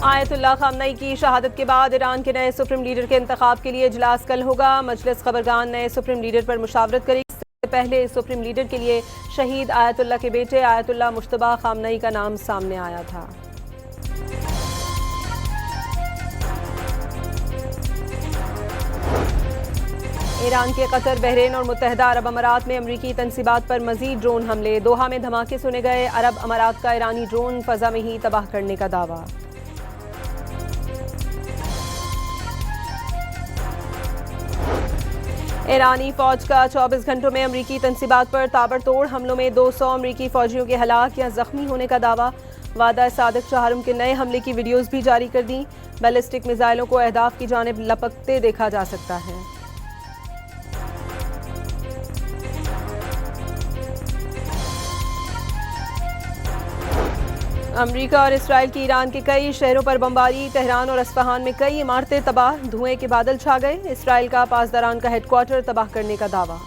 Ayatollah खामनई की शहादत के बाद ईरान के नए सुप्रीम लीडर के इंतखाब के लिए इजलास कल होगा। मजलिस खबरगान नए सुप्रीम लीडर पर मुशावरत करेगी। इससे पहले सुप्रीम लीडर के लिए शहीद आयतुल्लाह के बेटे आयतुल्लाह मुश्तबा खामनई का नाम सामने आया था। ईरान के कतर, बहरीन और मुत्तहदा अरब अमारात में अमरीकी तनसीबात पर मजीद ड्रोन हमले। दोहा में धमाके सुने गए। अरब अमारात का ईरानी ड्रोन फजा में ही तबाह करने का दावा। ईरानी फौज का 24 घंटों में अमरीकी तनसीबात पर ताबड़तोड़ हमलों में 200 अमरीकी फौजियों के हलाक या जख्मी होने का दावा। वादा सादिक शहारुम के नए हमले की वीडियोज भी जारी कर दी। बैलिस्टिक मिसाइलों को अहदाफ की जानिब लपकते देखा जा सकता है। अमरीका और इसराइल की ईरान के कई शहरों पर बमबारी। तेहरान और अस्फहान में कई इमारतें तबाह। धुएं के बादल छा गए। इसराइल का पासदारान का हेडक्वार्टर तबाह करने का दावा।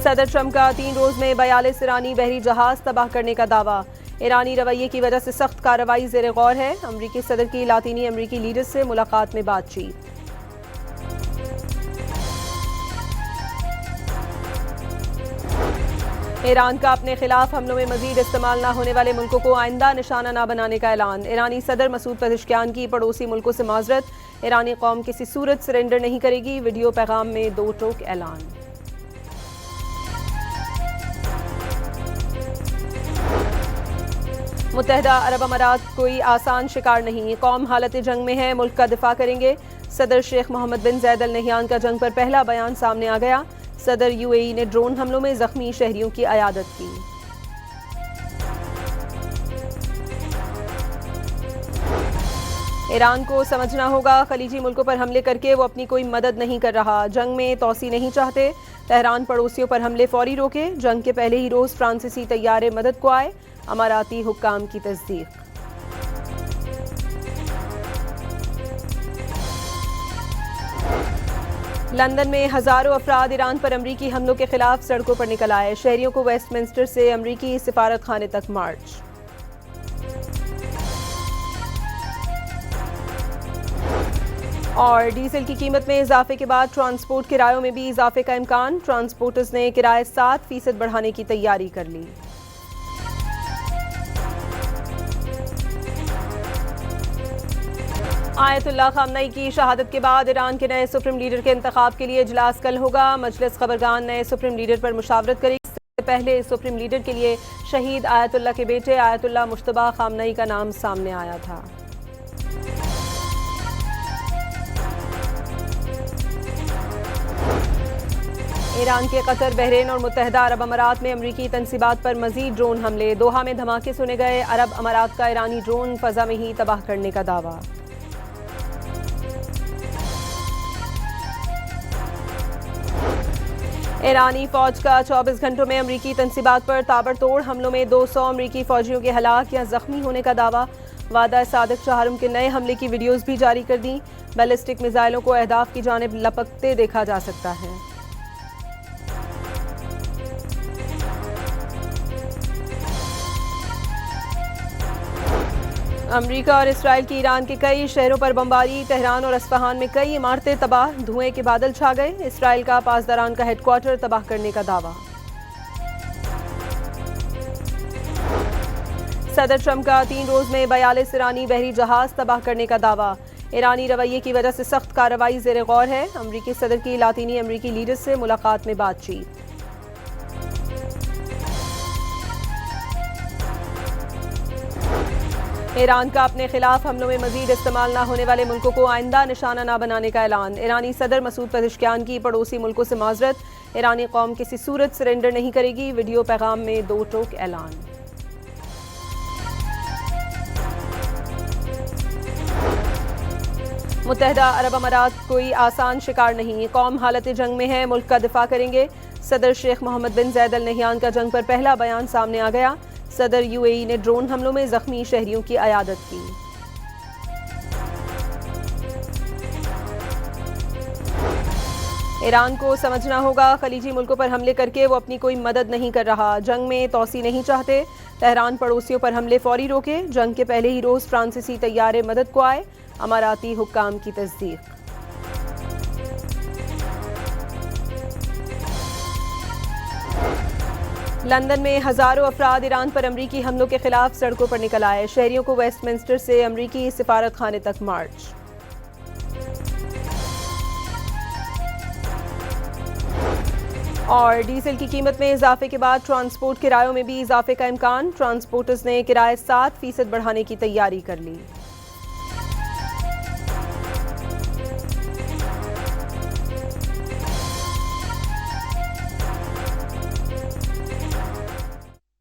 सदर ट्रंप का 3 रोज में 42 ईरानी बहरी जहाज तबाह करने का दावा। ईरानी रवैये की वजह से सख्त कार्रवाई ज़ेर गौर है। अमरीकी सदर की लातीनी अमरीकी लीडर से मुलाकात में बातचीत। ईरान का अपने खिलाफ हमलों में मजीद इस्तेमाल न होने वाले मुल्कों को आइंदा निशाना न बनाने का ऐलान। ईरानी सदर मसूद पेज़ेश्कियान की पड़ोसी मुल्कों से माजरत। ईरानी कौम किसी सूरत सरेंडर नहीं करेगी। वीडियो पैगाम में 2 टोक ऐलान। मुत्तहदा अरब अमारात कोई आसान शिकार नहीं। कौम हालत जंग में है, मुल्क का दिफा करेंगे। सदर शेख मोहम्मद बिन ज़ायद अल नहयान का जंग पर पहला बयान सामने आ गया। सदर यूएई ने ड्रोन हमलों में जख्मी शहरियों की अयादत की। ईरान को समझना होगा, खलीजी मुल्कों पर हमले करके वो अपनी कोई मदद नहीं कर रहा। जंग में तौसी नहीं चाहते। तेहरान पड़ोसियों पर हमले फौरी रोके। जंग के पहले ही रोज फ्रांसीसी तैयारे मदद को आए। अमाराती हुक्काम की तस्दीक। लंदन में हजारों अफराद ईरान पर अमरीकी हमलों के खिलाफ सड़कों पर निकल आए। शहरियों को वेस्टमिंस्टर से अमरीकी सिफारत खाने तक मार्च। और डीजल की कीमत में इजाफे के बाद ट्रांसपोर्ट किरायों में भी इजाफे का इम्कान। ट्रांसपोर्टर्स ने किराए 7% बढ़ाने की तैयारी कर ली। आयतुल्लाह खामनई की शहादत के बाद ईरान के नए सुप्रीम लीडर के इंतखाब के लिए इजलास कल होगा। मजलिस खबरगान नए सुप्रीम लीडर पर मुशावरत करेगी। इससे पहले सुप्रीम लीडर के लिए शहीद आयतुल्लाह के बेटे आयतुल्लाह मुश्तबा खामनई का नाम सामने आया था। ईरान के कतर, बहरीन और मुत्तहदा अरब अमारात में अमरीकी तनसीबात पर मजीद ड्रोन हमले। दोहा में धमाके सुने गए। अरब अमारात का ईरानी ड्रोन फजा में ही तबाह करने का दावा। ईरानी फौज का 24 घंटों में अमरीकी तनसीबात पर ताबड़तोड़ हमलों में 200 अमरीकी फौजियों के हलाक या जख्मी होने का दावा। वादा सादिक शहारुम के नए हमले की वीडियोज भी जारी कर दी। बैलिस्टिक मिसाइलों को अहदाफ की जानिब लपकते देखा जा सकता है। अमरीका और इसराइल की ईरान के कई शहरों पर बमबारी। तेहरान और अस्फहान में कई इमारतें तबाह। धुएं के बादल छा गए। इसराइल का पासदारान का हेडक्वार्टर तबाह करने का दावा। सदर ट्रंप का 3 रोज में 42 ईरानी बहरी जहाज तबाह करने का दावा। ईरानी रवैये की वजह से सख्त कार्रवाई ज़ेर गौर है। अमरीकी सदर की लातीनी अमरीकी लीडर से मुलाकात में बातचीत। ईरान का अपने खिलाफ हमलों में मजीद इस्तेमाल न होने वाले मुल्कों को आइंदा निशाना न बनाने का ऐलान। ईरानी सदर मसूद पेज़ेश्कियान की पड़ोसी मुल्कों से माजरत। ईरानी कौम किसी सूरत सरेंडर नहीं करेगी। वीडियो पैगाम में 2 टोक ऐलान। मुत्तहदा अरब अमारात कोई आसान शिकार नहीं। कौम हालत जंग में है, मुल्क का दिफा करेंगे। सदर शेख मोहम्मद बिन ज़ायद अल नहयान का जंग पर पहला बयान सामने आ गया। सदर यूएई ने ड्रोन हमलों में जख्मी शहरियों की अयादत की। ईरान को समझना होगा, खलीजी मुल्कों पर हमले करके वो अपनी कोई मदद नहीं कर रहा। जंग में तौसी नहीं चाहते। तेहरान पड़ोसियों पर हमले फौरी रोके। जंग के पहले ही रोज फ्रांसीसी तैयारे मदद को आए। अमाराती हुक्काम की तस्दीक। लंदन में हजारों अफराद ईरान पर अमरीकी हमलों के खिलाफ सड़कों पर निकल आए। शहरियों को वेस्टमिंस्टर से अमरीकी सिफारत खाने तक मार्च। और डीजल की कीमत में इजाफे के बाद ट्रांसपोर्ट किरायों में भी इजाफे का इम्कान। ट्रांसपोर्टर्स ने किराए 7% बढ़ाने की तैयारी कर ली।